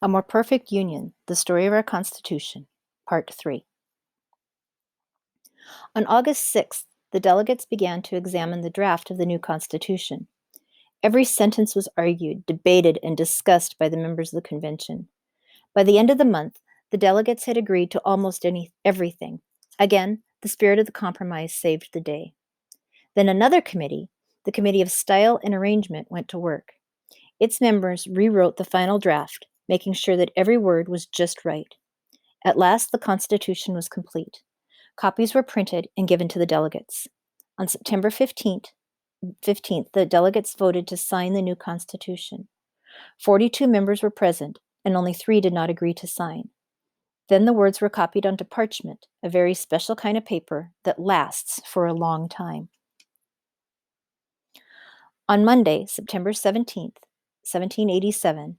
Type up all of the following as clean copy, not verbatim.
A More Perfect Union, The Story of Our Constitution, Part 3. On August 6th, the delegates began to examine the draft of the new Constitution. Every sentence was argued, debated, and discussed by the members of the convention. By the end of the month, the delegates had agreed to almost everything. Again, the spirit of the compromise saved the day. Then another committee, the Committee of Style and Arrangement, went to work. Its members rewrote the final draft, making sure that every word was just right. At last, the Constitution was complete. Copies were printed and given to the delegates. On September 15th, the delegates voted to sign the new Constitution. 42 members were present, and only 3 did not agree to sign. Then the words were copied onto parchment, a very special kind of paper that lasts for a long time. On Monday, September 17th, 1787,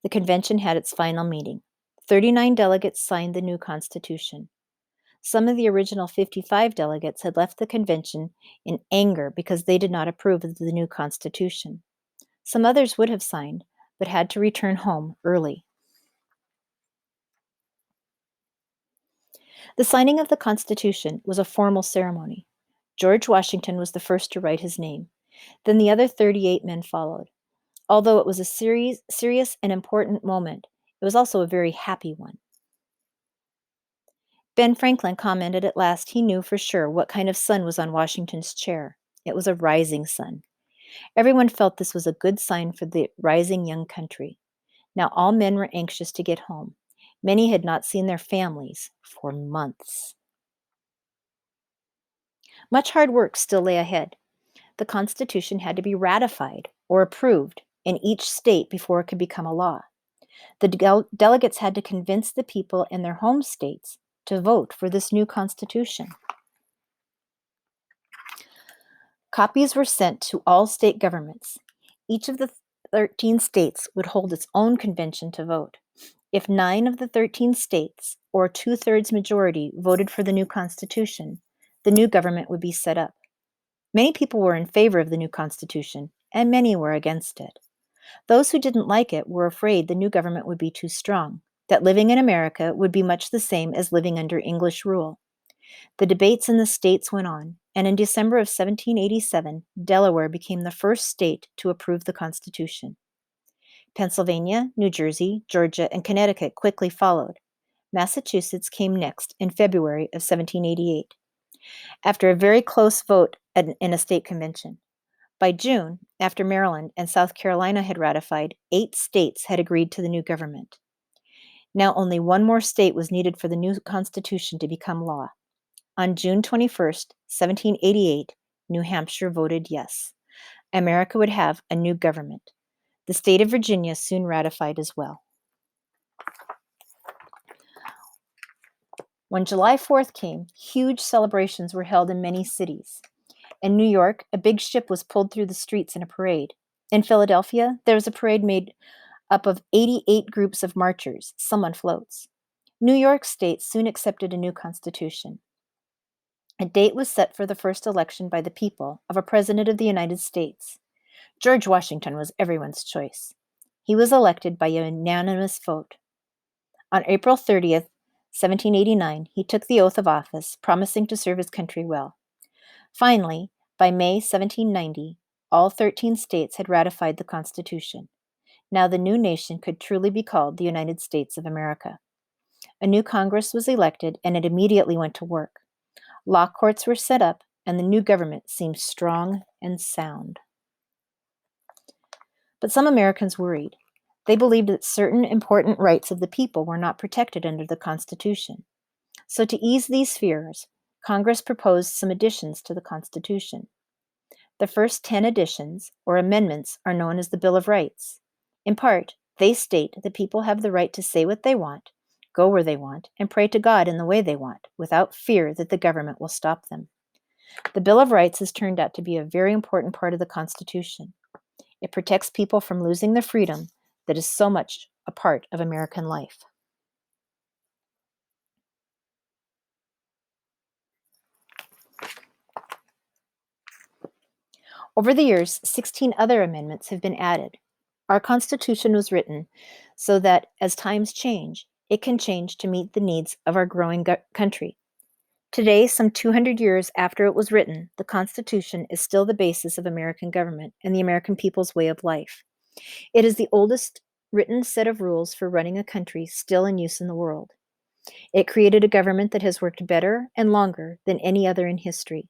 the convention had its final meeting. 39 delegates signed the new Constitution. Some of the original 55 delegates had left the convention in anger because they did not approve of the new Constitution. Some others would have signed, but had to return home early. The signing of the Constitution was a formal ceremony. George Washington was the first to write his name. Then the other 38 men followed. Although it was a serious and important moment, it was also a very happy one. Ben Franklin commented at last he knew for sure what kind of sun was on Washington's chair. It was a rising sun. Everyone felt this was a good sign for the rising young country. Now all men were anxious to get home. Many had not seen their families for months. Much hard work still lay ahead. The Constitution had to be ratified or approved in each state before it could become a law. The delegates had to convince the people in their home states to vote for this new Constitution. Copies were sent to all state governments. Each of the 13 states would hold its own convention to vote. If 9 of the 13 states, or 2/3 majority, voted for the new Constitution, the new government would be set up. Many people were in favor of the new Constitution, and many were against it. Those who didn't like it were afraid the new government would be too strong, that living in America would be much the same as living under English rule. The debates in the states went on, and in December of 1787, Delaware became the first state to approve the Constitution. Pennsylvania, New Jersey, Georgia, and Connecticut quickly followed. Massachusetts came next in February of 1788, after a very close vote in a state convention. By June, after Maryland and South Carolina had ratified, 8 states had agreed to the new government. Now only one more state was needed for the new Constitution to become law. On June 21st, 1788, New Hampshire voted yes. America would have a new government. The state of Virginia soon ratified as well. When July 4th came, huge celebrations were held in many cities. In New York, a big ship was pulled through the streets in a parade. In Philadelphia, there was a parade made up of 88 groups of marchers, some on floats. New York State soon accepted a new constitution. A date was set for the first election by the people of a president of the United States. George Washington was everyone's choice. He was elected by a unanimous vote. On April 30th, 1789, he took the oath of office, promising to serve his country well. Finally, by May 1790, all 13 states had ratified the Constitution. Now the new nation could truly be called the United States of America. A new Congress was elected, and it immediately went to work. Law courts were set up, and the new government seemed strong and sound. But some Americans worried. They believed that certain important rights of the people were not protected under the Constitution. So to ease these fears, Congress proposed some additions to the Constitution. The first 10 additions, or amendments, are known as the Bill of Rights. In part, they state that people have the right to say what they want, go where they want, and pray to God in the way they want, without fear that the government will stop them. The Bill of Rights has turned out to be a very important part of the Constitution. It protects people from losing the freedom that is so much a part of American life. Over the years, 16 other amendments have been added. Our Constitution was written so that as times change, it can change to meet the needs of our growing country. Today, some 200 years after it was written, the Constitution is still the basis of American government and the American people's way of life. It is the oldest written set of rules for running a country still in use in the world. It created a government that has worked better and longer than any other in history.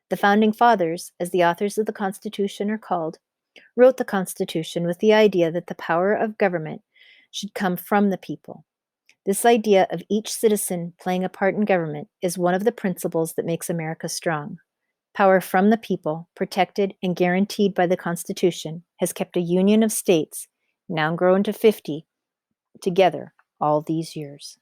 The Founding Fathers, as the authors of the Constitution are called, wrote the Constitution with the idea that the power of government should come from the people. This idea of each citizen playing a part in government is one of the principles that makes America strong. Power from the people, protected and guaranteed by the Constitution, has kept a union of states, now grown to 50, together all these years.